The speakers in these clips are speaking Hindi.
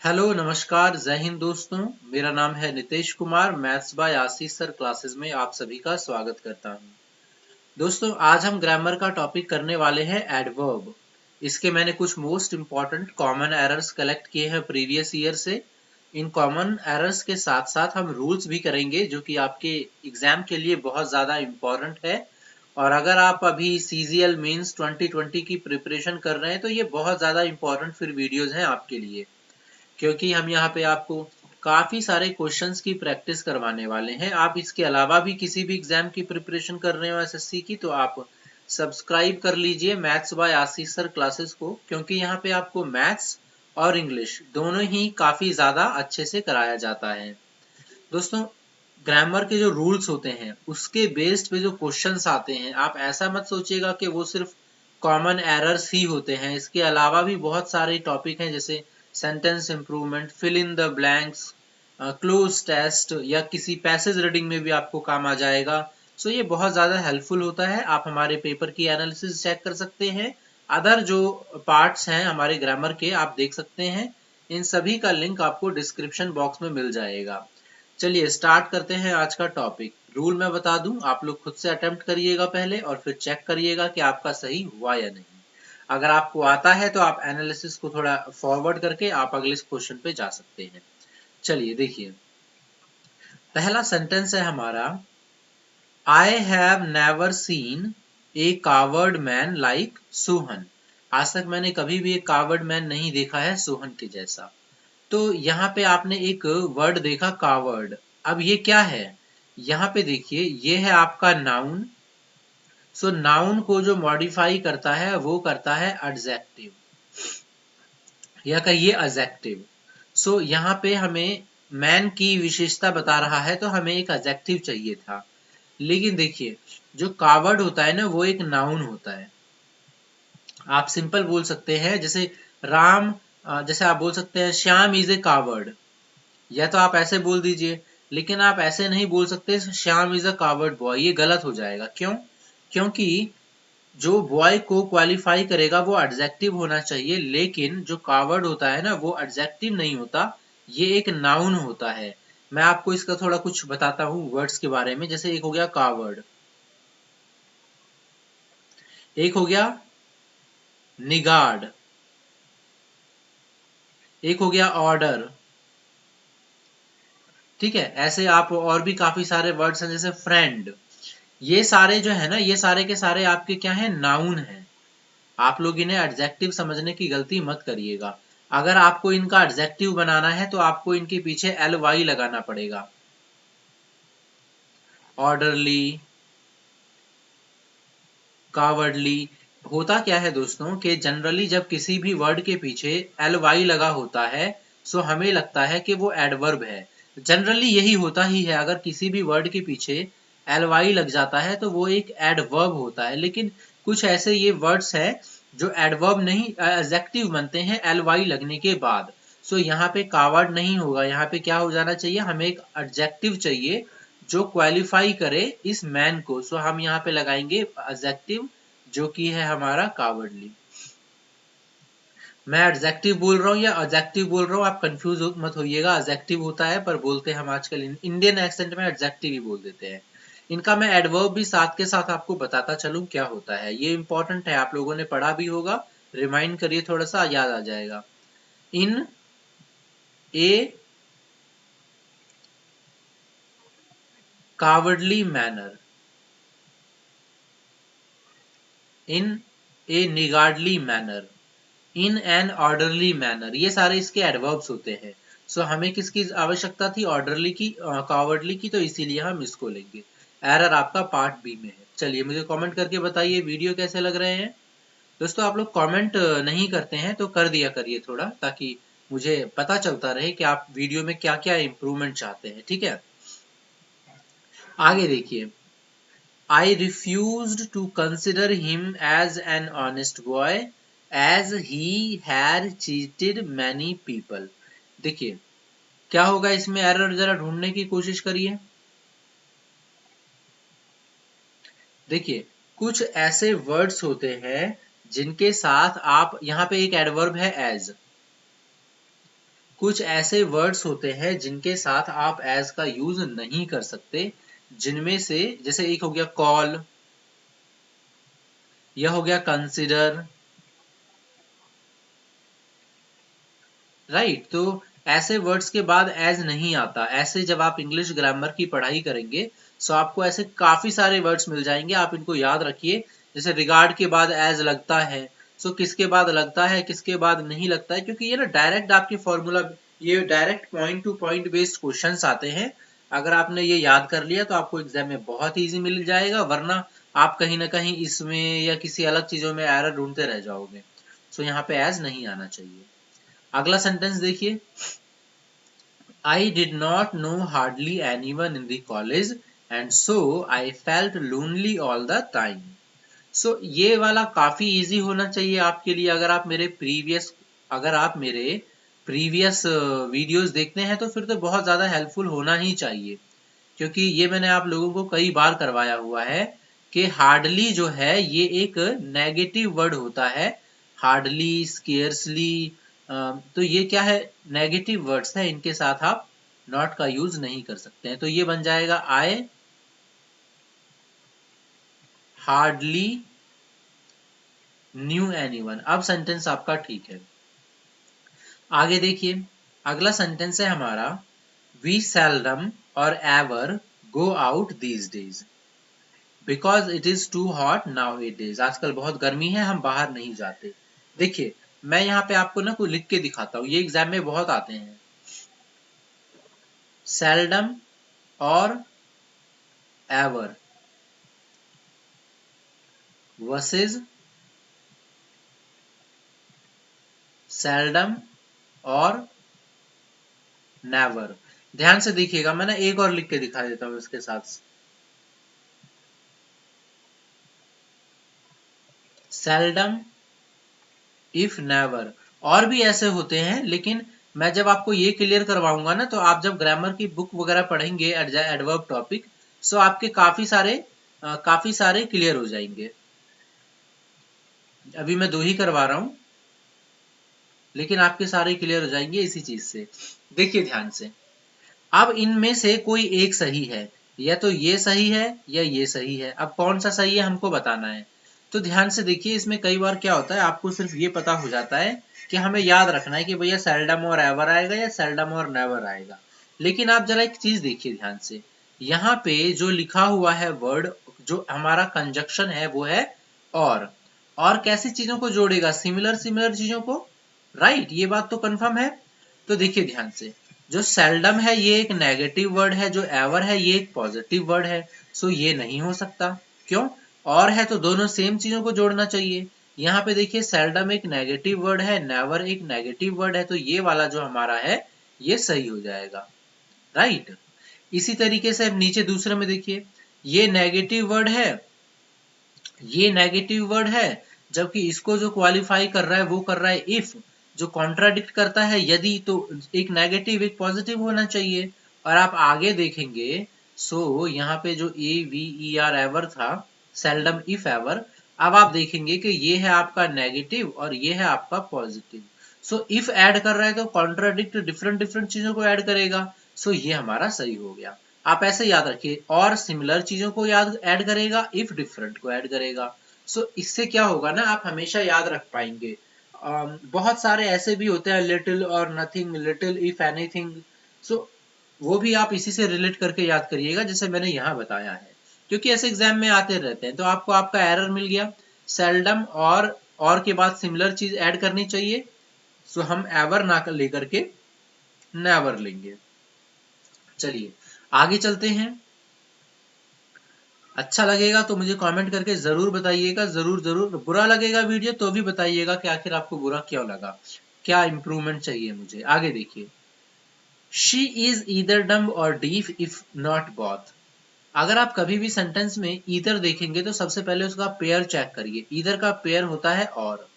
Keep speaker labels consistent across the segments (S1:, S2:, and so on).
S1: हेलो नमस्कार जय हिंद दोस्तों। मेरा नाम है Nitesh Kumar. Maths by Ashish sir classes में आप सभी का स्वागत करता हूं। दोस्तों आज हम ग्रामर का टॉपिक करने वाले हैं एडवर्ब। इसके मैंने कुछ most important common errors collect किए हैं प्रीवियस ईयर से। इन कॉमन एरर्स के साथ साथ हम रूल्स भी करेंगे जो कि आपके एग्जाम के लिए बहुत ज्यादा इंपॉर्टेंट है। और अगर आप अभी सीजीएल मेंस 2020 की प्रिपरेशन कर रहे हैं तो ये बहुत ज्यादा इंपॉर्टेंट फिर वीडियोज हैं आपके लिए, क्योंकि हम यहाँ पे आपको काफी सारे क्वेश्चंस की प्रैक्टिस करवाने वाले हैं। आप इसके अलावा भी किसी भी एग्जाम की प्रिपरेशन कर रहे हो एसएससी की, तो आप सब्सक्राइब कर लीजिए maths by Ashish sir classes को, क्योंकि यहाँ पे आपको मैथ्स और इंग्लिश दोनों ही काफी ज्यादा अच्छे से कराया जाता है। दोस्तों ग्रामर के जो रूल्स होते हैं उसके बेस्ड पे जो क्वेश्चंस आते हैं, आप ऐसा मत सोचिएगा कि वो सिर्फ कॉमन एरर्स ही होते हैं। इसके अलावा भी बहुत सारे टॉपिक हैं, जैसे sentence improvement, fill in the blanks, cloze test या किसी पैसेज रीडिंग में भी आपको काम आ जाएगा। सो ये बहुत ज्यादा हेल्पफुल होता है। आप हमारे पेपर की एनालिसिस चेक कर सकते हैं। अदर जो पार्ट्स हैं हमारे ग्रामर के आप देख सकते हैं। इन सभी का लिंक आपको डिस्क्रिप्शन बॉक्स में मिल जाएगा। चलिए स्टार्ट करते हैं आज का टॉपिक। रूल मैं बता दूं, आप लोग खुद से अटेम्प्ट करिएगा पहले और फिर चेक करिएगा कि आपका सही हुआ या नहीं। अगर आपको आता है तो आप एनालिसिस को थोड़ा फॉरवर्ड करके आप अगले क्वेश्चन पे जा सकते हैं। चलिए देखिए, पहला सेंटेंस है हमारा, I have never seen a coward man like Sohan. आज तक मैंने कभी भी एक कावर्ड मैन नहीं देखा है सोहन के जैसा। तो यहाँ पे आपने एक वर्ड देखा कावर्ड। अब ये क्या है, यहाँ पे देखिए ये है आपका नाउन। सो नाउन को जो मॉडिफाई करता है वो करता है एडजेक्टिव या कहिए एडजेक्टिव। सो यहाँ पे हमें मैन की विशेषता बता रहा है तो हमें एक एडजेक्टिव चाहिए था। लेकिन देखिए जो कावर्ड होता है ना वो एक नाउन होता है। आप सिंपल बोल सकते हैं जैसे राम, जैसे आप बोल सकते हैं श्याम इज ए कावर्ड, या तो आप ऐसे बोल दीजिए। लेकिन आप ऐसे नहीं बोल सकते Shyam is a coward boy, ये गलत हो जाएगा। क्यों? क्योंकि जो बॉय को क्वालिफाई करेगा वो एडजेक्टिव होना चाहिए, लेकिन जो कावर्ड होता है ना वो एडजेक्टिव नहीं होता, ये एक नाउन होता है। मैं आपको इसका थोड़ा कुछ बताता हूँ वर्ड्स के बारे में। जैसे एक हो गया कावर्ड, एक हो गया निगार्ड, एक हो गया ऑर्डर। ठीक है, ऐसे आप और भी काफी सारे वर्ड्स हैं जैसे फ्रेंड। ये सारे जो है ना, ये सारे के सारे आपके क्या हैं, नाउन हैं। आप लोग इन्हें एडजेक्टिव समझने की गलती मत करिएगा। अगर आपको इनका एडजेक्टिव बनाना है तो आपको इनके पीछे एल वाई लगाना पड़ेगा। Orderly, cowardly. होता क्या है दोस्तों कि जनरली जब किसी भी वर्ड के पीछे एल वाई लगा होता है सो हमें लगता है कि वो एडवर्ब है। जनरली यही होता ही है, अगर किसी भी वर्ड के पीछे एल वाई लग जाता है तो वो एक एडवर्ब होता है। लेकिन कुछ ऐसे ये वर्ड्स हैं जो एडवर्ब नहीं, एडजेक्टिव बनते हैं एल वाई लगने के बाद। सो यहाँ पे कावर्ड नहीं होगा, यहाँ पे क्या हो जाना चाहिए, हमें एक एडजेक्टिव चाहिए जो क्वालिफाई करे इस मैन को। सो हम यहाँ पे लगाएंगे एडजेक्टिव जो कि है हमारा कावर्डली। मैं एडजेक्टिव बोल रहा हूँ या एडजेक्टिव बोल रहा हूँ, आप कंफ्यूज मत होइएगा। एडजेक्टिव होता है पर बोलते हैं हम आजकल इंडियन एक्सेंट में एडजेक्टिव ही बोल देते हैं। इनका मैं एडवर्ब भी साथ के साथ आपको बताता चलूं क्या होता है। ये इंपॉर्टेंट है, आप लोगों ने पढ़ा भी होगा, रिमाइंड करिए, थोड़ा सा याद आ जाएगा। In a cowardly manner, in a niggardly manner, in an orderly manner, ये सारे इसके एडवर्ब्स होते हैं। सो हमें किसकी आवश्यकता थी, ऑर्डरली की, कावर्डली की, तो इसीलिए हम इसको लेंगे। एरर आपका पार्ट बी में है। चलिए मुझे कमेंट करके बताइए वीडियो कैसे लग रहे हैं। दोस्तों आप लोग कमेंट नहीं करते हैं तो कर दिया करिए थोड़ा, ताकि मुझे पता चलता रहे कि आप वीडियो में क्या क्या इंप्रूवमेंट चाहते हैं। ठीक है, आगे देखिए, I refused to consider him as an honest boy as he had cheated many people। देखिए क्या होगा इसमें, एरर जरा ढूंढने की कोशिश करिए। देखिए कुछ ऐसे वर्ड्स होते हैं जिनके साथ आप, यहाँ पे एक एडवर्ब है एज, कुछ ऐसे वर्ड्स होते हैं जिनके साथ आप एज का यूज नहीं कर सकते, जिनमें से जैसे एक हो गया कॉल, यह हो गया कंसिडर, राइट। तो ऐसे वर्ड्स के बाद एज नहीं आता। ऐसे जब आप इंग्लिश ग्रामर की पढ़ाई करेंगे तो आपको ऐसे काफी सारे वर्ड्स मिल जाएंगे, आप इनको याद रखिए। जैसे रिगार्ड के बाद एज लगता है, सो किसके बाद लगता है, किसके बाद नहीं लगता है, क्योंकि ये ना डायरेक्ट आपके फॉर्मूला, ये direct point two point based questions आते हैं। अगर आपने ये याद कर लिया तो आपको एग्जाम में बहुत इजी मिल जाएगा, वरना आप कहीं ना कहीं इसमें या किसी अलग चीजों में एरर ढूंढते रह जाओगे। सो यहाँ पे एज नहीं आना चाहिए। अगला सेंटेंस देखिए, I did not know hardly anyone in the college and so I felt lonely all the time. So ये वाला काफी इजी होना चाहिए आपके लिए। अगर आप मेरे प्रीवियस वीडियोस देखते हैं तो फिर तो बहुत ज्यादा हेल्पफुल होना ही चाहिए, क्योंकि ये मैंने आप लोगों को कई बार करवाया हुआ है कि हार्डली जो है ये एक नेगेटिव वर्ड होता है। हार्डली, स्केर्सली, तो ये क्या है, नेगेटिव वर्ड्स है, इनके साथ आप नॉट का यूज नहीं कर सकते हैं। तो ये बन जाएगा आई हार्डली न्यू एनीवन। अब सेंटेंस आपका ठीक है। आगे देखिए, अगला सेंटेंस है हमारा, we seldom or ever go out these days because it is too hot nowadays. आजकल बहुत गर्मी है, हम बाहर नहीं जाते। देखिए मैं यहाँ पे आपको ना कोई लिख के दिखाता हूँ, ये एग्जाम में बहुत आते हैं। Seldom or ever versus seldom और नेवर। ध्यान से देखिएगा, मैं ना एक और लिख के दिखा देता हूं इसके साथ। Seldom, if, never. और भी ऐसे होते हैं, लेकिन मैं जब आपको ये क्लियर करवाऊंगा ना, तो आप जब ग्रामर की बुक वगैरह पढ़ेंगे एडवर्ब टॉपिक, सो आपके काफी सारे क्लियर हो जाएंगे। अभी मैं 2 ही करवा रहा हूं, लेकिन आपके सारे क्लियर हो जाएंगे इसी चीज से। देखिए ध्यान से, अब इनमें से कोई एक सही है, या तो ये सही है या ये सही है। अब कौन सा सही है हमको बताना है। तो ध्यान से देखिए, इसमें कई बार क्या होता है, आपको सिर्फ ये पता हो जाता है कि हमें याद रखना है कि भैया सेल्डम और एवर आएगा या सेल्डम और नेवर आएगा। लेकिन आप जरा एक चीज देखिए ध्यान से, यहाँ पे जो लिखा हुआ है वर्ड, जो हमारा कंजक्शन है वो है और कैसी चीजों को जोड़ेगा, सिमिलर सिमिलर चीजों को, राइट। ये बात तो कंफर्म है। तो देखिए ध्यान से, जो सेल्डम है ये एक नेगेटिव वर्ड है, जो एवर है ये एक पॉजिटिव वर्ड है। सो ये नहीं हो सकता। क्यों? और है तो दोनों सेम चीजों को जोड़ना चाहिए। यहाँ पे देखिए, सेल्डम एक नेगेटिव वर्ड है, नेवर एक नेगेटिव वर्ड है, तो ये वाला जो हमारा है ये सही हो जाएगा, राइट। इसी तरीके से अब नीचे दूसरे में देखिए, ये नेगेटिव वर्ड है, ये नेगेटिव वर्ड है, जबकि इसको जो क्वालिफाई कर रहा है वो कर रहा है इफ, जो कॉन्ट्राडिक्ट करता है यदि, तो एक नेगेटिव एक पॉजिटिव होना चाहिए। और आप आगे देखेंगे, सो यहाँ पे जो A V E R ever था, सेल्डम इफ एवर, अब आप देखेंगे कि ये है आपका नेगेटिव और ये है आपका पॉजिटिव। सो इफ ऐड कर रहा है तो कॉन्ट्राडिक्ट डिफरेंट डिफरेंट चीजों को ऐड करेगा। सो ये हमारा सही हो गया। आप ऐसे याद रखिए, और सिमिलर चीजों को याद ऐड करेगा, इफ डिफरेंट को ऐड करेगा। सो इससे क्या होगा ना, आप हमेशा याद रख पाएंगे। बहुत सारे ऐसे भी होते हैं, लिटिल और नथिंग, लिटिल इफ एनीथिंग। सो वो भी आप इसी से रिलेट करके याद करिएगा, जैसे मैंने यहाँ बताया है, क्योंकि ऐसे एग्जाम में आते रहते हैं। तो आपको आपका एरर मिल गया, सेल्डम और के बाद सिमिलर चीज ऐड करनी चाहिए। सो हम एवर ना लेकर के नेवर लेंगे। चलिए आगे चलते हैं। अच्छा लगेगा तो मुझे कमेंट करके जरूर बताइएगा, जरूर जरूर। बुरा लगेगा वीडियो तो भी बताइएगा कि आखिर आपको बुरा क्यों लगा, क्या इंप्रूवमेंट चाहिए मुझे। आगे देखिए, शी इज ईदर डम्ब और डीफ इफ नॉट बोथ। अगर आप कभी भी सेंटेंस में ईदर देखेंगे तो सबसे पहले उसका पेयर चेक करिए। ईदर का पेयर होता है और,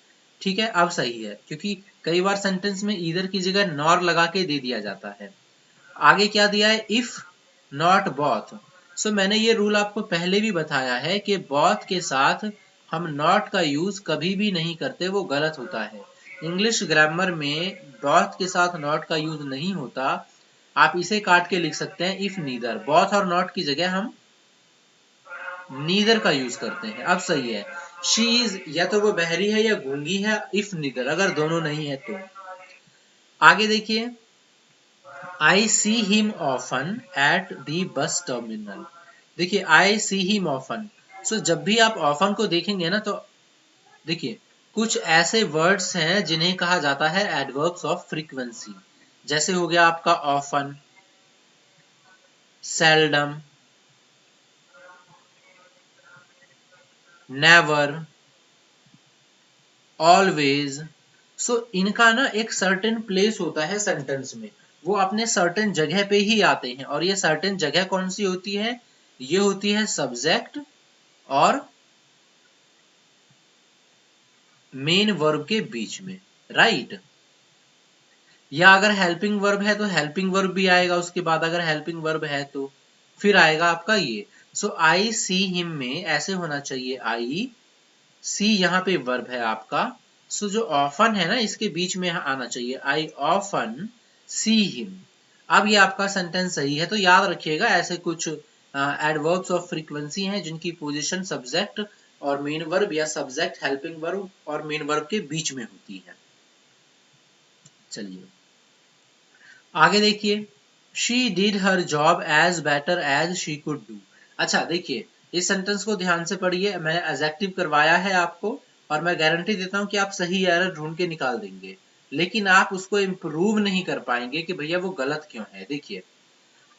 S1: ठीक है, अब सही है, क्योंकि कई बार सेंटेंस में ईदर की जगह नॉर लगा के दे दिया जाता है। आगे क्या दिया है, इफ नॉट बोथ। सो मैंने ये रूल आपको पहले भी बताया है कि बोथ के साथ हम नॉट का यूज कभी भी नहीं करते, वो गलत होता है। इंग्लिश ग्रामर में both के साथ not का यूज नहीं होता। आप इसे काट के लिख सकते हैं if neither। both और not की जगह हम neither का यूज करते हैं। अब सही है, she is या तो वो बहरी है या गूंगी है, if neither अगर दोनों नहीं है तो। आगे देखिए, I see him often at the bus terminal। देखिए I see him often, so जब भी आप often को देखेंगे ना, तो देखिए कुछ ऐसे वर्ड्स हैं जिन्हें कहा जाता है एडवर्ब्स ऑफ फ्रीक्वेंसी। जैसे हो गया आपका often, seldom, never, always। सो इनका ना एक सर्टेन प्लेस होता है सेंटेंस में, वो अपने सर्टेन जगह पे ही आते हैं। और ये सर्टेन जगह कौन सी होती है? ये होती है सब्जेक्ट और मेन वर्ब के बीच में, राइट। या अगर हेल्पिंग वर्ब है तो हेल्पिंग वर्ब भी आएगा उसके बाद, अगर हेल्पिंग वर्ब है तो फिर आएगा आपका ये। सो आई सी हिम में ऐसे होना चाहिए, आई सी यहाँ पे वर्ब है आपका। सो जो ऑफन है ना, इसके बीच में आना चाहिए, आई ऑफन सी हिम। अब ये आपका सेंटेंस सही है। तो याद रखिएगा, ऐसे कुछ एडवर्ब्स ऑफ फ्रीक्वेंसी हैं जिनकी पोजीशन सब्जेक्ट और मेन वर्ब या सब्जेक्ट हेल्पिंग वर्ब और मेन वर्ब के बीच में होती है। चलिए आगे देखिए, she did her job as better as she could do. अच्छा देखिए, इस सेंटेंस को ध्यान से पढ़िए, मैंने एडजेक्टिव करवाया है आपको और मैं गारंटी देता हूं कि आप सही एरर ढूंढ के निकाल देंगे, लेकिन आप उसको इम्प्रूव नहीं कर पाएंगे कि भैया वो गलत क्यों है। देखिए,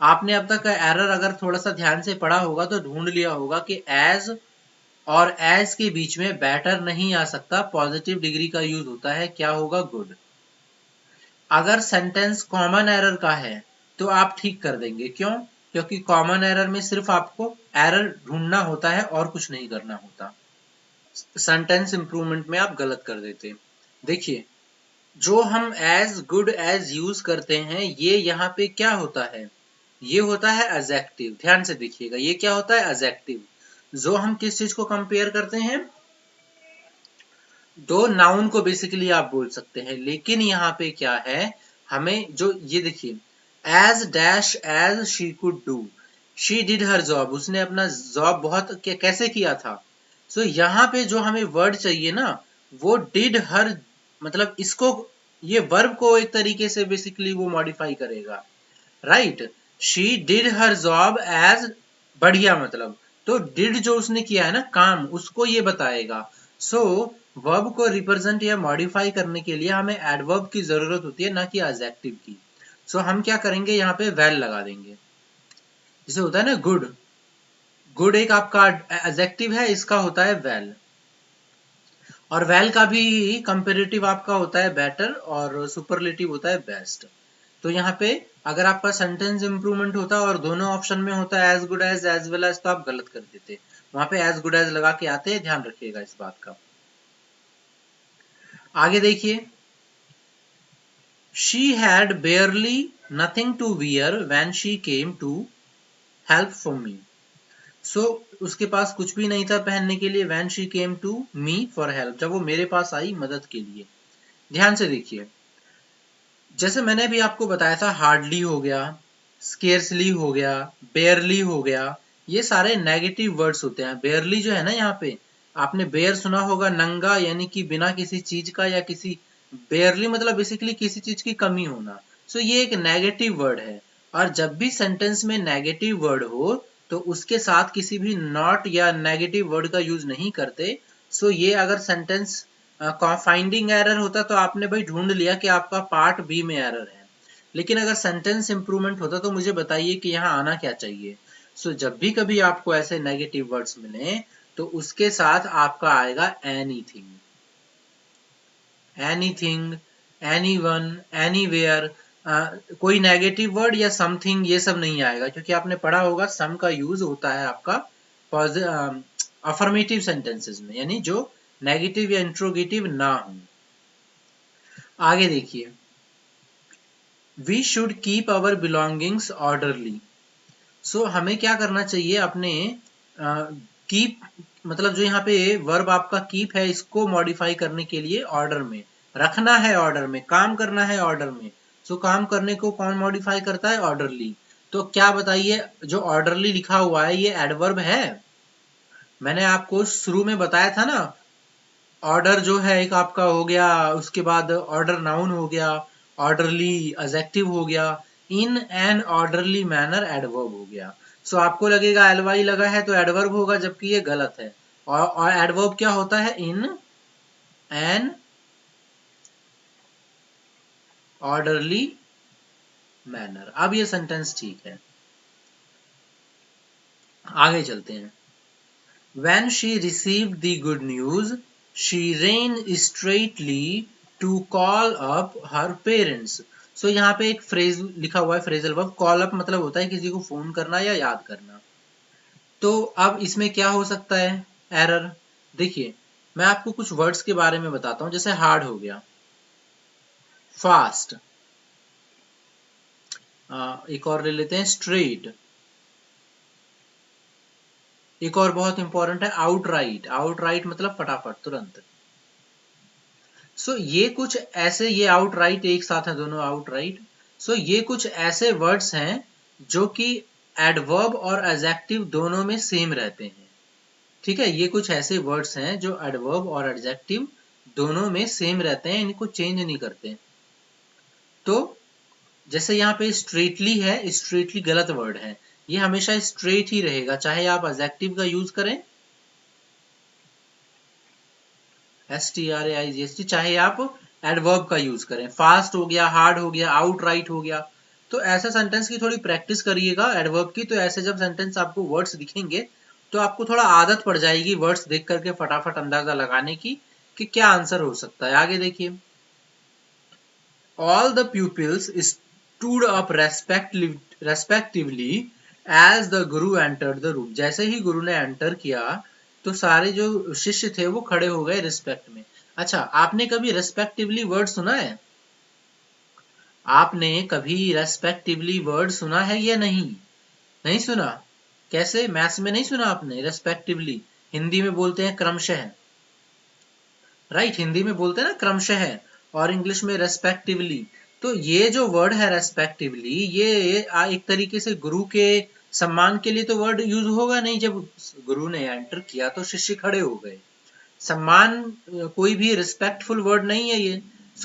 S1: आपने अब तक एरर अगर थोड़ा सा ध्यान से पढ़ा होगा तो ढूंढ लिया होगा कि एज और एज के बीच में बेटर नहीं आ सकता, पॉजिटिव डिग्री का यूज होता है, क्या होगा? गुड। अगर सेंटेंस कॉमन एरर का है तो आप ठीक कर देंगे, क्यों? क्योंकि कॉमन एरर में सिर्फ आपको एरर ढूंढना होता है और कुछ नहीं करना होता। सेंटेंस इंप्रूवमेंट में आप गलत कर देते। देखिए, जो हम एज गुड एज यूज करते हैं, ये यहाँ पे क्या होता है? ये होता है एडजेक्टिव। ध्यान से देखिएगा, ये क्या होता है? एडजेक्टिव। जो हम किस चीज को कंपेयर करते हैं? दो नाउन को बेसिकली आप बोल सकते हैं। लेकिन यहाँ पे क्या है, हमें जो ये देखिए, as dash as she could do, she did her job, उसने अपना जॉब बहुत कैसे किया था। सो यहाँ पे जो हमें वर्ड चाहिए ना, वो डिड हर, मतलब इसको, ये वर्ब को एक तरीके से बेसिकली वो मॉडिफाई करेगा, right. She did her job as, बढ़िया मतलब, तो डिड जो उसने किया है ना काम, उसको ये बताएगा। सो वर्ब को रिप्रेजेंट या मॉडिफाई करने के लिए हमें एडवर्ब की जरूरत होती है, ना कि एडजेक्टिव की। सो हम क्या करेंगे, यहाँ पे वेल लगा देंगे। जैसे होता है ना गुड, गुड एक आपका एडजेक्टिव है, इसका होता है वेल। और वेल का भी कंपेरेटिव आपका होता है बेटर और सुपरलेटिव होता है बेस्ट। तो यहाँ पे अगर आपका सेंटेंस इंप्रूवमेंट होता और दोनों ऑप्शन में होता है as good as well as, तो आप गलत कर देते। वहां पे एज गुड एज लगा के आते हैं, ध्यान रखिएगा इस बात का। आगे देखिए, she had barely nothing to wear when she came to help for me. So उसके पास कुछ भी नहीं था पहनने के लिए, when she came to me for help, जब वो मेरे पास आई मदद के लिए। ध्यान से देखिए, जैसे मैंने भी आपको बताया था, हार्डली हो गया, स्केर्सली हो गया, बेयरली हो गया, ये सारे नेगेटिव वर्ड्स होते हैं। बेयरली जो है ना, यहाँ पे आपने बेयर सुना होगा, नंगा, यानी कि बिना किसी चीज का, या किसी, बेयरली मतलब बेसिकली किसी चीज की कमी होना। सो ये एक नेगेटिव वर्ड है, और जब भी सेंटेंस में नेगेटिव वर्ड हो तो उसके साथ किसी भी नॉट या नेगेटिव वर्ड का यूज नहीं करते। सो ये अगर सेंटेंस फाइंडिंग एरर होता तो आपने भाई ढूंढ लिया कि आपका पार्ट बी में एरर है। लेकिन अगर सेंटेंस इंप्रूवमेंट होता तो मुझे बताइए कि यहाँ आना क्या चाहिए। सो जब भी कभी आपको ऐसे नेगेटिव वर्ड्स मिले तो उसके साथ आपका आएगा एनीथिंग, एनीथिंग, एनीवन, एनीवेयर। कोई नेगेटिव वर्ड या समथिंग ये सब नहीं आएगा, क्योंकि आपने पढ़ा होगा सम का यूज होता है आपका अफर्मेटिव सेंटेंसेस में, यानी जो नेगेटिव या इंट्रोगेटिव ना हो। आगे देखिए, we should keep our belongings orderly. So हमें क्या करना चाहिए, अपने कीप मतलब जो यहाँ पे वर्ब आपका कीप है, इसको मॉडिफाई करने के लिए ऑर्डर में रखना है ऑर्डर में, काम करना है ऑर्डर में। सो काम करने को कौन मॉडिफाई करता है? ऑर्डरली। तो क्या बताइए, जो ऑर्डरली लिखा हुआ है ये एडवर्ब है? मैंने आपको शुरू में बताया था ना, ऑर्डर जो है एक आपका हो गया, उसके बाद ऑर्डर नाउन हो गया, ऑर्डरली एडजेक्टिव हो गया, इन एन ऑर्डरली मैनर एडवर्ब हो गया। सो आपको लगेगा एलवाई लगा है तो एडवर्ब होगा, जबकि ये गलत है। और एडवर्ब क्या होता है? इन एन ऑर्डरली मैनर। अब ये सेंटेंस ठीक है, आगे चलते हैं। When she received the good news, she ran straightly to call up her parents. So यहाँ पे एक फ्रेज लिखा हुआ है, फ्रेजल वर्ब। कॉल अप मतलब होता है किसी को फोन करना या याद करना। तो अब इसमें क्या हो सकता है एरर? देखिए, मैं आपको कुछ वर्ड्स के बारे में बताता हूँ। जैसे हार्ड हो गया, फास्ट, एक और ले लेते हैं स्ट्रेट, एक और बहुत इंपॉर्टेंट है आउटराइट। आउटराइट मतलब फटाफट, तुरंत। ये कुछ ऐसे, ये आउटराइट एक साथ है दोनों, आउटराइट। ये कुछ ऐसे वर्ड्स हैं जो कि एडवर्ब और एडजेक्टिव दोनों में सेम रहते हैं। ठीक है, ये कुछ ऐसे वर्ड्स हैं जो एडवर्ब और एडजेक्टिव दोनों में सेम रहते हैं, इनको चेंज नहीं करते। तो जैसे यहाँ पे स्ट्रेटली है, स्ट्रेटली गलत वर्ड है, ये हमेशा स्ट्रेट ही रहेगा, चाहे आप एडजेक्टिव का यूज करें STRAIGST, चाहे आप एडवर्ब का यूज करें। फास्ट हो गया, हार्ड हो गया, आउटराइट हो गया। तो ऐसे सेंटेंस की थोड़ी प्रैक्टिस करिएगा एडवर्ब की। तो ऐसे जब सेंटेंस आपको वर्ड्स दिखेंगे तो आपको थोड़ा आदत पड़ जाएगी वर्ड्स देख करके फटाफट अंदाजा लगाने की कि क्या आंसर हो सकता है। आगे देखिए, all the pupils stood up respectively as the guru entered the room. जैसे ही गुरु ने एंटर किया तो सारे जो शिष्य थे वो खड़े हो गए रिस्पेक्ट में। अच्छा, आपने कभी रेस्पेक्टिवली वर्ड सुना है? आपने कभी रेस्पेक्टिवली वर्ड सुना है या नहीं? नहीं सुना? कैसे, मैथ्स में नहीं सुना आपने रेस्पेक्टिवली? हिंदी में बोलते हैं क्रमशः, राइट, हिंदी में बोलते हैं ना क्रमशः, और इंग्लिश में रेस्पेक्टिवली। तो ये जो वर्ड है रेस्पेक्टिवली, ये एक तरीके से गुरु के सम्मान के लिए तो वर्ड यूज होगा नहीं। जब गुरु ने एंटर किया तो शिष्य खड़े हो गए। सम्मान कोई भी रिस्पेक्टफुल वर्ड नहीं है ये।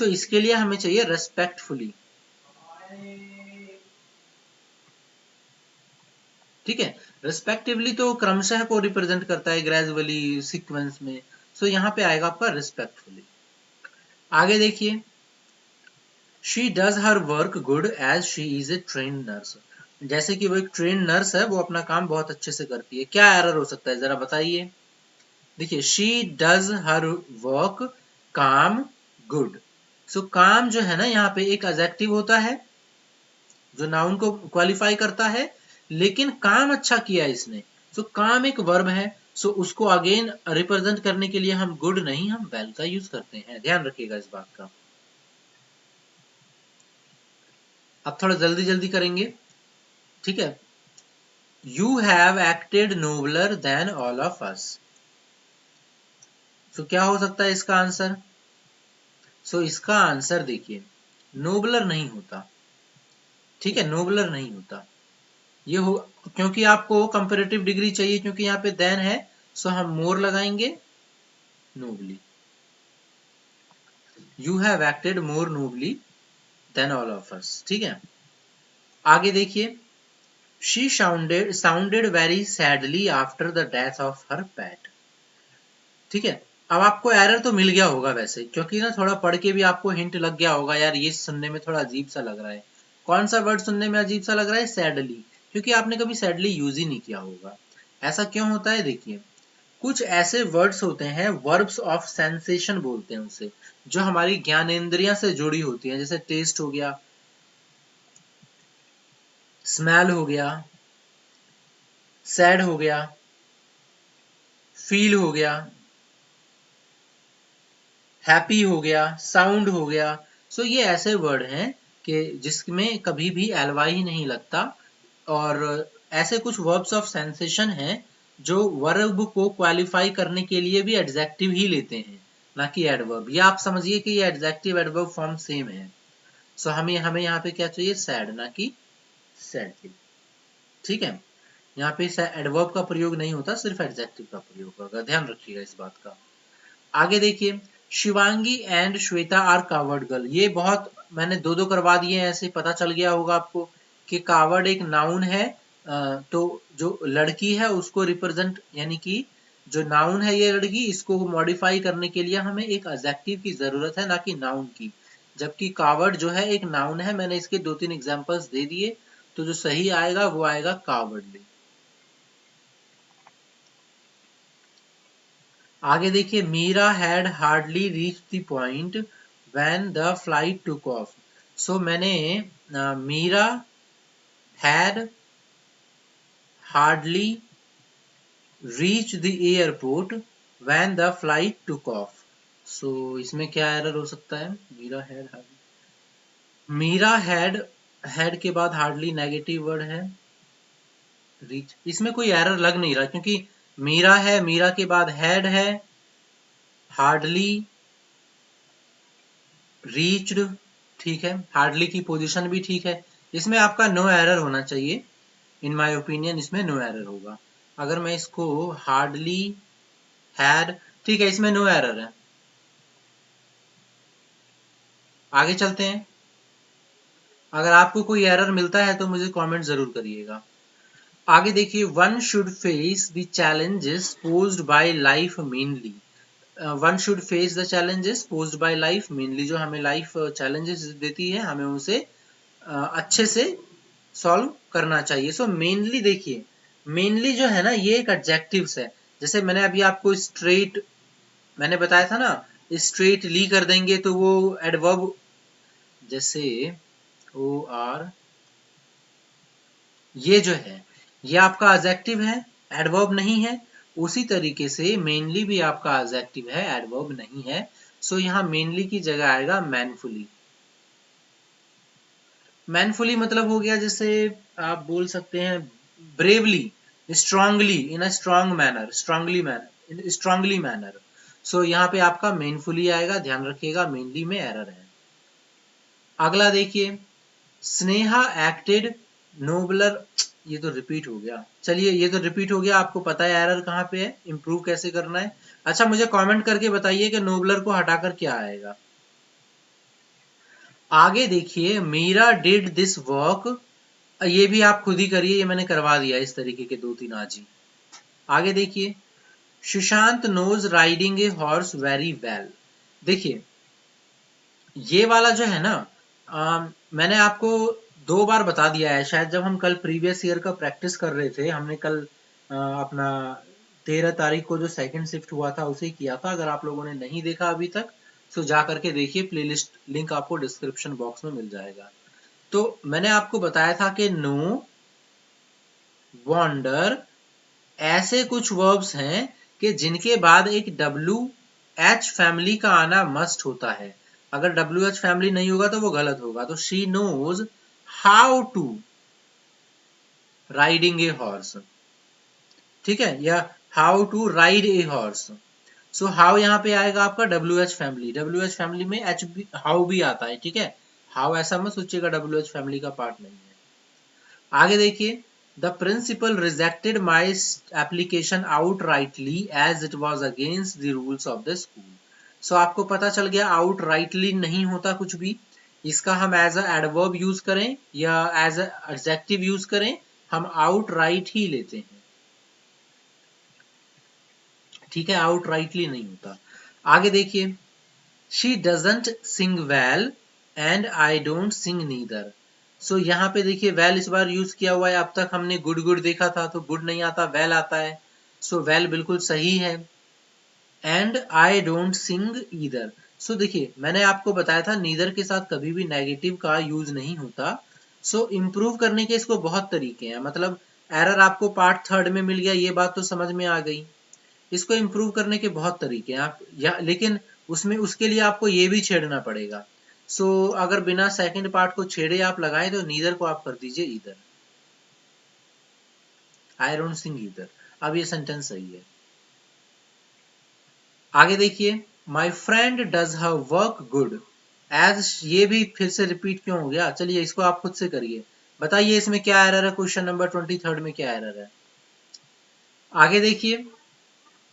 S1: इसके लिए हमें चाहिए रेस्पेक्टफुली। ठीक है, रिस्पेक्टिवली तो क्रमशः को रिप्रेजेंट करता है, ग्रेजुअली, सीक्वेंस में। यहाँ पे आएगा आपका रिस्पेक्टफुली। आगे देखिए, she does her work good as she is a trained nurse. जैसे कि वो एक ट्रेन्ड नर्स है, वो अपना काम बहुत अच्छे से करती है। क्या एरर हो सकता है जरा बताइए? देखिए, शी डज हर वर्क काम गुड। काम जो है ना, यहाँ पे एक एडजेक्टिव होता है जो नाउन को क्वालिफाई करता है, लेकिन काम अच्छा किया इसने। काम एक वर्ब है, उसको अगेन रिप्रेजेंट करने के लिए हम गुड नहीं, हम वेल का यूज करते हैं। ध्यान रखिएगा इस बात का। अब थोड़ा जल्दी जल्दी करेंगे, ठीक है। You have acted nobler than all of us. क्या हो सकता है इसका आंसर? इसका आंसर देखिए, नोबलर नहीं होता। ठीक है, नोबलर नहीं होता ये हो, क्योंकि आपको कंपैरेटिव डिग्री चाहिए, क्योंकि यहाँ पे देन है, हम मोर लगाएंगे, nobly. You have acted more nobly than all of us. ठीक है, आगे देखिए, she sounded very sadly after the death of her pet. ठीक है, अब आपको एरर तो मिल गया होगा वैसे, क्योंकि ना थोड़ा पढ़ के भी आपको हिंट लग गया होगा, यार ये सुनने में थोड़ा अजीब सा लग रहा है। कौन सा वर्ड सुनने में अजीब सा लग रहा है? सैडली, क्योंकि आपने कभी सैडली यूज ही नहीं किया होगा। ऐसा क्यों होता है? देखिए, कुछ ऐसे वर्ड्स होते हैं, वर्ब्स ऑफ सेंसेशन बोलते हैं उसे, जो हमारी ज्ञानेंद्रियां से जुड़ी होती हैं। जैसे टेस्ट हो गया, स्मेल हो गया, सैड हो गया, फील हो गया, हैप्पी हो गया, साउंड हो गया। ये ऐसे वर्ड हैं कि जिसमें कभी भी एलवाई नहीं लगता, और ऐसे कुछ वर्ब्स ऑफ सेंसेशन हैं जो वर्ब को क्वालिफाई करने के लिए भी एडजेक्टिव ही लेते हैं। ना कि एडवर्ब। ये आप समझिए कि ये एडजेक्टिव एडवर्ब फॉर्म सेम है। सो हमें यहाँ पे क्या चाहिए, सैड, ना कि सैडली। ठीक है, यहाँ पे एडवर्ब का प्रयोग नहीं होता, सिर्फ एडजेक्टिव का प्रयोग होगा, ध्यान रखिएगा इस बात का। आगे देखिए, Shivangi and Shweta are coward girl. ये बहुत मैंने दो करवा दिए हैं, ऐसे पता चल गया होगा आपको कि कावर्ड एक नाउन है। तो जो लड़की है उसको रिप्रेजेंट, यानी कि जो नाउन है ये लड़की, इसको मॉडिफाई करने के लिए हमें एक एडजेक्टिव की जरूरत है, ना कि नाउन की। जबकि कावर्ड जो है एक नाउन है। मैंने इसके 2-3 एग्जांपल्स दे दिए, तो जो सही आएगा वो आएगा कावर्डली। आगे देखिए, Meera had hardly reach the point when the flight took off. So मैंने Meera had hardly reach the airport when the flight took off. So इसमें क्या एरर हो सकता है, मीरा हैड के बाद हार्डली नेगेटिव वर्ड है, रीच, इसमें कोई एरर लग नहीं रहा क्योंकि मीरा है, मीरा के बाद हैड है, हार्डली, रीच्ड, ठीक है, हार्डली की पोजीशन भी ठीक है। इसमें आपका नो एरर होना चाहिए, इन माय ओपिनियन इसमें नो एरर होगा। अगर मैं इसको हार्डली हैड, ठीक है, इसमें नो एरर है। आगे चलते हैं। अगर आपको कोई एरर मिलता है तो मुझे कमेंट जरूर करिएगा। आगे देखिए, one should face the challenges posed bye life mainly. One should face the challenges posed bye life mainly. जो हमें लाइफ चैलेंजेस देती है, हमें उसे अच्छे से सॉल्व करना चाहिए। सो मेनली देखिए, मेनली जो है ना, ये एक एडजेक्टिव्स है। जैसे मैंने अभी आपको स्ट्रेट, मैंने बताया था ना, स्ट्रेट ली कर देंगे तो वो एडवर्ब, जैसे ओ आर, ये जो है ये आपका एडजेक्टिव है, एडवर्ब नहीं है। उसी तरीके से मेनली भी आपका एडजेक्टिव है, एडवर्ब नहीं है। सो यहाँ मेनली की जगह आएगा मैनफुली। मैनफुली मतलब हो गया, जैसे आप बोल सकते हैं bravely, strongly, in a strong manner, strongly manner. So यहाँ पे आपका मेनफुली आएगा, ध्यान रखिएगा, मेनली में एरर है। अगला देखिए, स्नेहा एक्टेड नोबलर, ये तो रिपीट हो गया, चलिए ये तो रिपीट हो गया, आपको पता है एरर कहाँ पे है, इंप्रूव कैसे करना है। अच्छा, मुझे कमेंट करके बताइए कि नोबलर को हटाकर क्या आएगा। आगे देखिए, मीरा डिड दिस वर्क, ये भी आप खुद ही करिए, ये मैंने करवा दिया इस तरीके के 2-3 आज ही। आगे देखिए, Sushant knows riding a horse very well. देखिए, ये वाला जो है ना, मैंने आपको 2 बार बता दिया है शायद, जब हम कल प्रीवियस ईयर का प्रैक्टिस कर रहे थे, हमने कल अपना 13 तारीख को जो सेकंड शिफ्ट हुआ था उसे किया था। अगर आप लोगों ने नहीं देखा अभी तक तो जा करके देखिए, प्लेलिस्ट लिंक आपको डिस्क्रिप्शन बॉक्स में मिल जाएगा। तो मैंने आपको बताया था कि नो, वॉन्डर, ऐसे कुछ वर्ब्स हैं कि जिनके बाद एक डब्ल्यू एच फैमिली का आना मस्ट होता है। अगर डब्ल्यू एच फैमिली नहीं होगा तो वो गलत होगा। तो she knows how to riding a horse, ठीक है, या how to ride a horse. So how यहाँ पे आएगा आपका W H family. W H family में एच भी, हाउ भी आता है, ठीक है। हाउ ऐसा मत सोचिएगा डब्ल्यू एच फैमिली का पार्ट नहीं है। आगे देखिए, the principal rejected my application out rightly as it was against the rules of the school. सो आपको पता चल गया, आउट राइटली नहीं होता कुछ भी। इसका हम एज अ एडवर्ब यूज करें या एज अ एडजेक्टिव यूज करें, हम आउट राइट ही लेते हैं, ठीक है, आउट राइटली नहीं होता। आगे देखिए, she doesn't sing well and I don't sing neither. So यहाँ पे देखिए, वेल इस बार यूज किया हुआ है। अब तक हमने गुड गुड देखा था, तो गुड नहीं आता, वेल आता है। सो वेल बिल्कुल सही है। And I don't sing either. So देखिए, मैंने आपको बताया था नीदर के साथ कभी भी नेगेटिव का यूज नहीं होता। सो इम्प्रूव करने के इसको बहुत तरीके हैं। मतलब एरर आपको पार्ट 3 में मिल गया, ये बात तो समझ में आ गई। इसको इम्प्रूव करने के बहुत तरीके हैं आप या, लेकिन उसमें उसके लिए आपको ये भी छेड़ना पड़ेगा। सो अगर बिना सेकंड पार्ट को छेड़े आप लगाए तो नीदर को आप कर दीजिए either, I don't sing either. अब ये सेंटेंस सही है। आगे देखिए, my friend does her work good. As ये भी फिर से रिपीट क्यों हो गया? चलिए इसको आप खुद से करिए, बताइए इसमें क्या एरर है। क्वेश्चन नंबर 23 में क्या एरर है? आगे देखिए,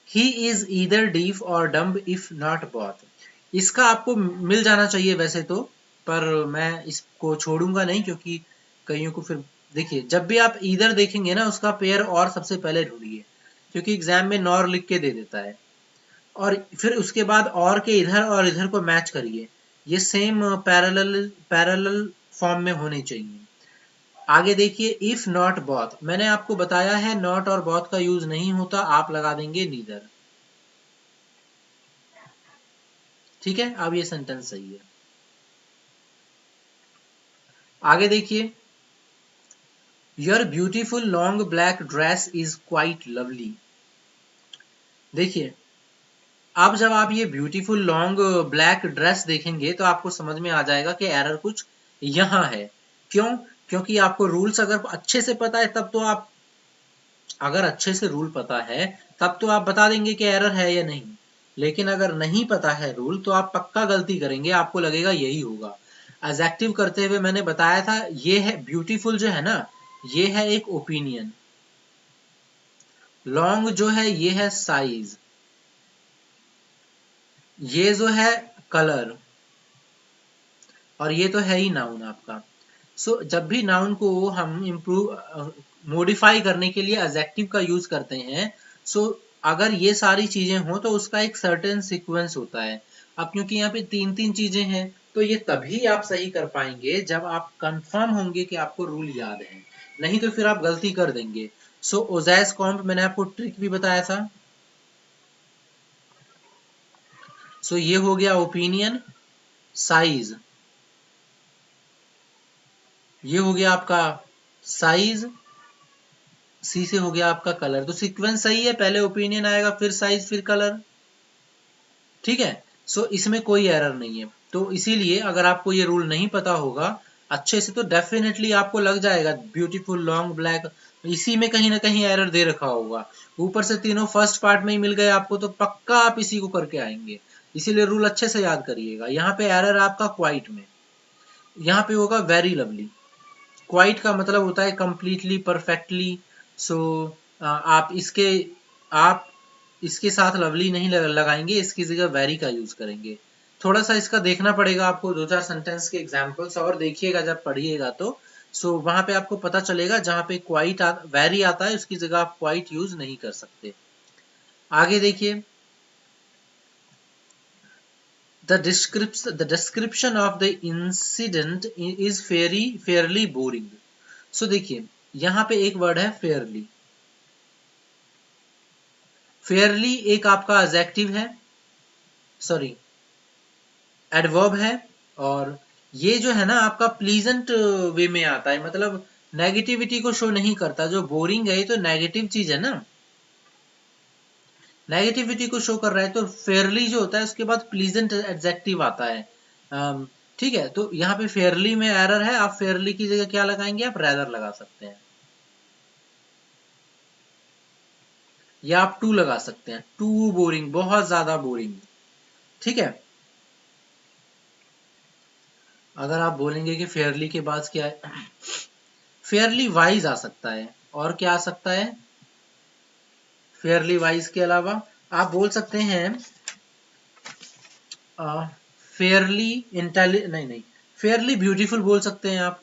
S1: ही इज ईदर डीफ और डम्ब इफ नॉट बोथ। इसका आपको मिल जाना चाहिए वैसे तो, पर मैं इसको छोड़ूंगा नहीं क्योंकि कईयों को फिर देखिए, जब भी आप ईदर देखेंगे ना उसका पेयर और सबसे पहले ढूंढिए, क्योंकि एग्जाम में नॉर लिख के दे देता है। और फिर उसके बाद और के इधर और इधर को मैच करिए, ये सेम पैरेलल फॉर्म में होने चाहिए। आगे देखिए, इफ नॉट बोथ, मैंने आपको बताया है नॉट और बोथ का यूज नहीं होता, आप लगा देंगे नीदर। ठीक है, अब ये सेंटेंस सही है। आगे देखिए, your beautiful long black dress is quite lovely. देखिए, अब जब आप ये ब्यूटीफुल लॉन्ग ब्लैक ड्रेस देखेंगे तो आपको समझ में आ जाएगा कि एरर कुछ यहां है। क्यों? क्योंकि आपको रूल्स अगर अच्छे से पता है तब तो आप, अगर अच्छे से रूल पता है तब तो आप बता देंगे कि एरर है या नहीं। लेकिन अगर नहीं पता है रूल तो आप पक्का गलती करेंगे, आपको लगेगा यही होगा। एडजेक्टिव करते हुए मैंने बताया था, ये है ब्यूटीफुल जो है ना, ये है एक ओपिनियन। लॉन्ग जो है ये है साइज, ये जो है कलर, और ये तो है ही नाउन आपका। सो जब भी नाउन को हम इम्प्रूव मॉडिफाई करने के लिए एडजेक्टिव का यूज करते हैं, सो अगर ये सारी चीजें हो तो उसका एक सर्टेन सीक्वेंस होता है। अब क्योंकि यहाँ पे तीन तीन चीजें हैं तो ये तभी आप सही कर पाएंगे जब आप कंफर्म होंगे कि आपको रूल याद है, नहीं तो फिर आप गलती कर देंगे। सो ओजैस कॉम्प मैंने आपको ट्रिक भी बताया था। सो ये हो गया ओपिनियन, साइज, ये हो गया आपका साइज, सी से हो गया आपका कलर। तो सीक्वेंस सही है, पहले ओपिनियन आएगा फिर साइज फिर कलर। ठीक है, सो इसमें कोई एरर नहीं है। तो इसीलिए अगर आपको ये रूल नहीं पता होगा अच्छे से तो डेफिनेटली आपको लग जाएगा ब्यूटीफुल लॉन्ग ब्लैक, इसी में कहीं ना कहीं एरर दे रखा होगा। ऊपर से तीनों फर्स्ट पार्ट में ही मिल गए आपको तो पक्का आप इसी को करके आएंगे। इसीलिए रूल अच्छे से याद करिएगा। यहाँ पे एरर आपका क्वाइट में, यहाँ पे होगा वेरी लवली। क्वाइट का मतलब होता है कंप्लीटली, परफेक्टली। सो आप इसके साथ लवली नहीं लगाएंगे, इसकी जगह वेरी का यूज करेंगे। थोड़ा सा इसका देखना पड़ेगा आपको, दो चार सेंटेंस के एग्जांपल्स और देखिएगा जब पढ़िएगा तो। सो वहां पे आपको पता चलेगा जहां पे क्वाइट वेरी आता है उसकी जगह आप क्वाइट यूज नहीं कर सकते। आगे देखिए, the description of the incident is fairly boring। सो देखिए, यहां पे एक वर्ड है फेयरली। फेयरली एक आपका एडजेक्टिव है, सॉरी एडवर्ब है, और ये जो है ना आपका प्लीजेंट वे में आता है, मतलब नेगेटिविटी को शो नहीं करता। जो बोरिंग है ये तो नेगेटिव चीज है ना, नेगेटिविटी को शो कर रहा है। तो फेयरली जो होता है उसके बाद प्लीजेंट एडजेक्टिव आता है। ठीक है, तो यहाँ पे फेयरली में एरर है, आप फेयरली की जगह क्या लगाएंगे? आप रेदर लगा सकते हैं, या आप टू लगा सकते हैं। टू बोरिंग, बहुत ज्यादा बोरिंग। ठीक है, अगर आप बोलेंगे कि फेयरली के बाद क्या है, फेयरली वाइज आ सकता है, और क्या आ सकता है? फेयरली वाइज के अलावा आप बोल सकते हैं फेयरली नहीं, फेयरली ब्यूटीफुल बोल सकते हैं आप,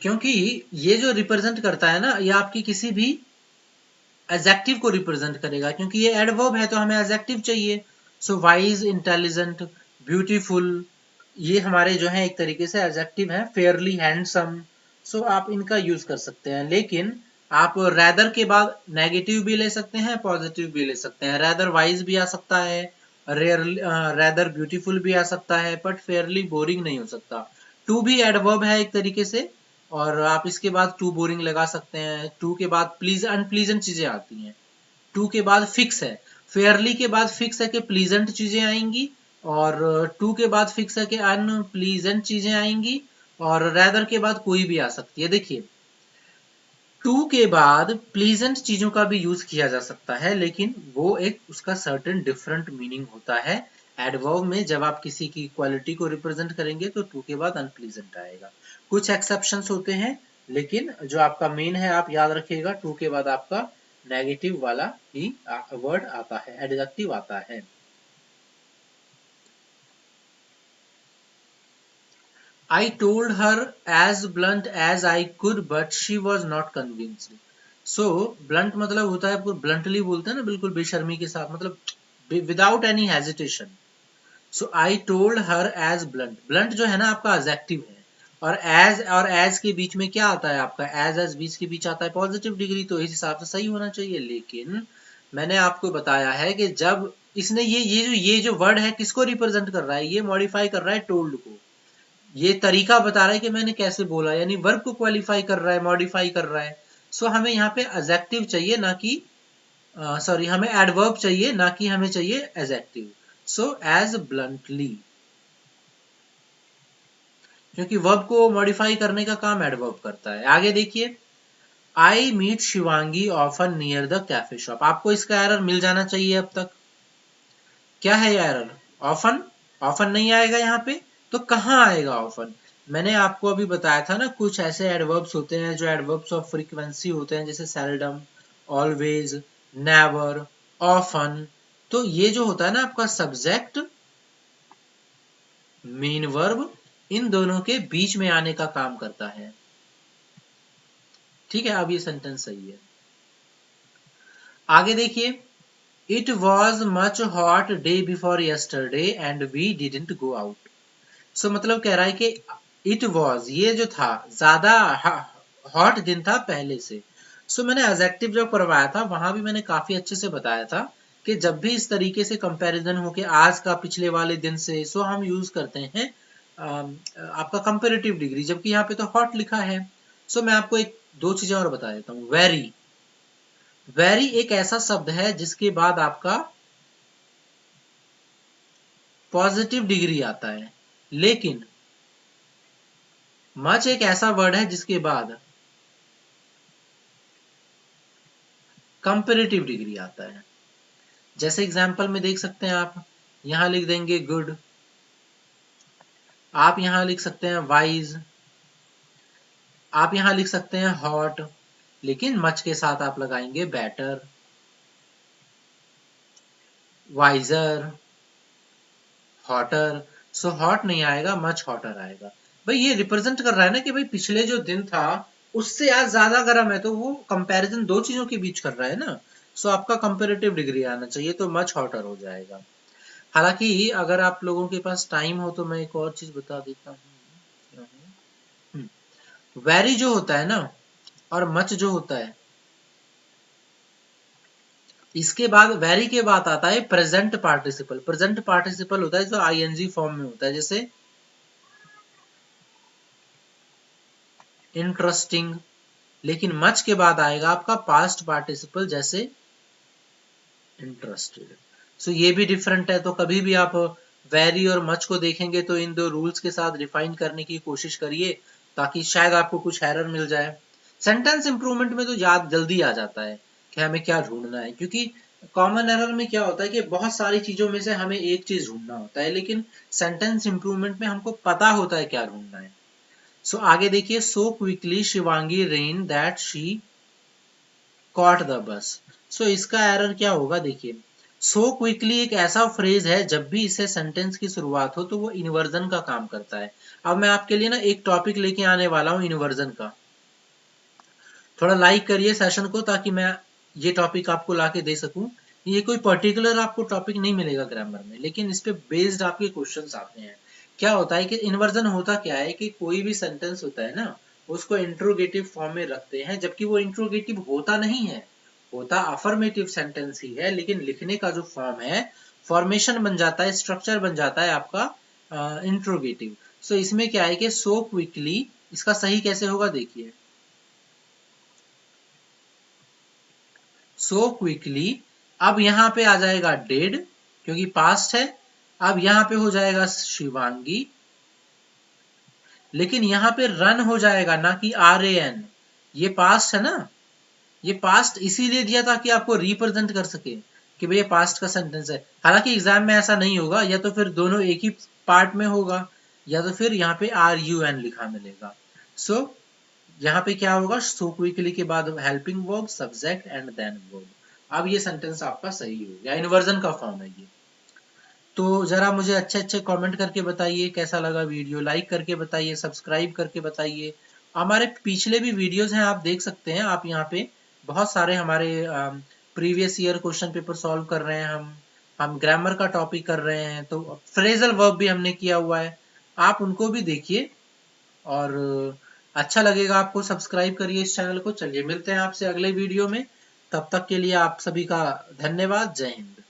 S1: क्योंकि ये जो रिप्रेजेंट करता है ना, ये आपकी किसी भी एडजेक्टिव को रिप्रेजेंट करेगा, क्योंकि ये एडवर्ब है तो हमें एडजेक्टिव चाहिए। सो वाइज, इंटेलिजेंट, ब्यूटीफुल, ये हमारे जो है एक तरीके से एडजेक्टिव है। फेयरली हैंडसम, सो आप इनका यूज कर सकते हैं। लेकिन आप रैदर के बाद नेगेटिव भी ले सकते हैं, पॉजिटिव भी ले सकते हैं। रैदर वाइज भी आ सकता है, रैदर ब्यूटीफुल भी आ सकता है, बट फेयरली बोरिंग नहीं हो सकता। टू भी एडवर्ब है एक तरीके से, और आप इसके बाद टू बोरिंग लगा सकते हैं। टू के बाद प्लीज अनप्लीजेंट चीजें आती हैं। टू के बाद फिक्स है, फेयरली के बाद फिक्स है कि प्लीजेंट चीजें आएंगी, और टू के बाद फिक्स है कि अनप्लीजेंट चीजें आएंगी, और रैदर के बाद कोई भी आ सकती है। देखिए, टू के बाद प्लीजेंट चीजों का भी यूज किया जा सकता है, लेकिन वो एक उसका सर्टेन डिफरेंट मीनिंग होता है। एडवर्ब में जब आप किसी की क्वालिटी को रिप्रेजेंट करेंगे तो टू के बाद अनप्लीजेंट आएगा। कुछ एक्सेप्शंस होते हैं, लेकिन जो आपका मेन है आप याद रखिएगा, टू के बाद आपका नेगेटिव वाला ही वर्ड आता है, एडजेक्टिव आता है। I told her as blunt as I could, but she was not convinced. So blunt मतलब होता है, आपको bluntly बोलते हैं ना, बिल्कुल बेशर्मी के साथ, मतलब without any hesitation. So I told her as blunt. Blunt जो है ना आपका adjective है, और as के बीच में क्या आता है आपका, as बीच के बीच आता है पॉजिटिव डिग्री, तो इस हिसाब से सही होना चाहिए। लेकिन मैंने आपको बताया है कि जब इसने ये जो वर्ड है किसको रिप्रेजेंट कर रहा है, ये मॉडिफाई कर रहा है टोल्ड को। ये तरीका बता रहा है कि मैंने कैसे बोला, यानी वर्ब को क्वालिफाई कर रहा है, मॉडिफाई कर रहा है। सो हमें यहाँ पे एडजेक्टिव चाहिए ना कि सॉरी हमें एडवर्ब चाहिए ना कि हमें चाहिए एडजेक्टिव। सो एज ब्लंटली, क्योंकि वर्ब को मॉडिफाई करने का काम एडवर्ब करता है। आगे देखिए, I meet Shivangi often near the cafe shop. आपको इसका एरर मिल जाना चाहिए अब तक। क्या है एरर? ऑफन, ऑफन नहीं आएगा यहाँ पे, तो कहाँ आएगा ऑफन? मैंने आपको अभी बताया था ना, कुछ ऐसे एडवर्ब्स होते हैं जो एडवर्ब्स ऑफ फ्रीक्वेंसी होते हैं, जैसे सेल्डम, ऑलवेज, नेवर, ऑफन। तो ये जो होता है ना आपका सब्जेक्ट मेन वर्ब, इन दोनों के बीच में आने का काम करता है। ठीक है, अब ये सेंटेंस सही है। आगे देखिए, it was much hot day before yesterday and we didn't go out. So मतलब कह रहा है कि इट वॉज, ये जो था, ज्यादा हॉट दिन था पहले से। सो मैंने एडजेक्टिव जब करवाया था वहां भी मैंने काफी अच्छे से बताया था कि जब भी इस तरीके से कंपैरिजन हो के आज का पिछले वाले दिन से, सो हम यूज करते हैं आपका कंपेरेटिव डिग्री, जबकि यहाँ पे तो हॉट लिखा है। सो मैं आपको एक दो चीजें और बता देता हूँ। वेरी, वेरी एक ऐसा शब्द है जिसके बाद आपका पॉजिटिव डिग्री आता है, लेकिन मच एक ऐसा वर्ड है जिसके बाद कंपेरेटिव डिग्री आता है। जैसे एग्जांपल में देख सकते हैं, आप यहां लिख देंगे गुड, आप यहां लिख सकते हैं वाइज, आप यहां लिख सकते हैं हॉट, लेकिन मच के साथ आप लगाएंगे better, wiser, hotter. So hot नहीं आएगा, मच हॉटर आएगा। भाई ये रिप्रेजेंट कर रहा है ना कि भाई पिछले जो दिन था उससे आज ज्यादा गर्म है, तो वो कंपैरिजन दो चीजों के बीच कर रहा है ना। सो आपका कंपेरेटिव डिग्री आना चाहिए, तो मच हॉटर हो जाएगा। हालांकि अगर आप लोगों के पास टाइम हो तो मैं एक और चीज बता देता हूँ। वेरी जो होता है ना और मच जो होता है, इसके बाद वेरी के बाद आता है प्रेजेंट पार्टिसिपल। प्रेजेंट पार्टिसिपल होता है जो आईएनजी फॉर्म में होता है, जैसे इंटरेस्टिंग। लेकिन मच के बाद आएगा आपका पास्ट पार्टिसिपल, जैसे इंटरेस्टेड। सो ये भी डिफरेंट है। तो कभी भी आप वेरी और मच को देखेंगे तो इन दो रूल्स के साथ डिफाइन करने की कोशिश करिए, ताकि शायद आपको कुछ एरर मिल जाए। सेंटेंस इंप्रूवमेंट में तो याद जल्दी आ जाता है कि हमें क्या ढूंढना है, क्योंकि कॉमन एरर में क्या होता है कि बहुत सारी चीजों में से हमें एक चीज ढूंढना होता है, लेकिन सेंटेंस इंप्रूवमेंट में हमको पता होता है क्या ढूंढना है। सो आगे देखिए, so quickly Shivangi ran that she caught the bus. So इसका एरर क्या होगा, देखिए सो क्विकली एक ऐसा फ्रेज है जब भी इसे सेंटेंस की शुरुआत हो तो वो इन्वर्जन का काम करता है। अब मैं आपके लिए ना एक टॉपिक लेके आने वाला हूं इन्वर्जन का। थोड़ा लाइक करिए सेशन को ताकि मैं ये टॉपिक आपको लाके दे सकूं। ये कोई पर्टिकुलर आपको टॉपिक नहीं मिलेगा ग्रामर में, लेकिन इस पे बेस्ड आपके क्वेश्चंस आते हैं। क्या होता है कि इन्वर्जन होता क्या है कि कोई भी सेंटेंस होता है ना, उसको इंट्रोगेटिव फॉर्म में रखते हैं, जबकि वो इंट्रोगेटिव होता नहीं है, होता अफर्मेटिव सेंटेंस ही है, लेकिन लिखने का जो फॉर्म है, फॉर्मेशन बन जाता है, स्ट्रक्चर बन जाता है आपका इंट्रोगेटिव। सो इसमें क्या है कि सो क्विकली, इसका सही कैसे होगा देखिए, सो क्विकली। अब यहां पे आ जाएगा डेड, क्योंकि पास्ट है। अब यहां पे हो जाएगा शिवांगी, लेकिन यहां पे रन हो जाएगा, ना कि RAN। ये पास्ट है ना, ये पास्ट इसीलिए दिया ताकि आपको रिप्रेजेंट कर सके कि भैया पास्ट का सेंटेंस है। हालांकि एग्जाम में ऐसा नहीं होगा, या तो फिर दोनों एक ही पार्ट में होगा, या तो फिर यहाँ पे RUN लिखा मिलेगा। सो यहाँ पे क्या होगा, सो क्विकली के बाद helping verb, subject and then verb. अब ये सेंटेंस आपका सही हो गया, इन्वर्जन का फॉर्म है ये। तो जरा मुझे अच्छे अच्छे कमेंट करके बताइए कैसा लगा वीडियो, लाइक करके बताइए, सब्सक्राइब करके बताइए। हमारे पिछले भी वीडियोस हैं, आप देख सकते हैं। आप यहाँ पे बहुत सारे हमारे previous year question paper solve कर रहे हैं, हम ग्रामर का टॉपिक कर रहे हैं, तो फ्रेजल वर्ब भी हमने किया हुआ है, आप उनको भी देखिए। और अच्छा लगेगा आपको, सब्सक्राइब करिए इस चैनल को। चलिए मिलते हैं आपसे अगले वीडियो में, तब तक के लिए आप सभी का धन्यवाद। जय हिंद।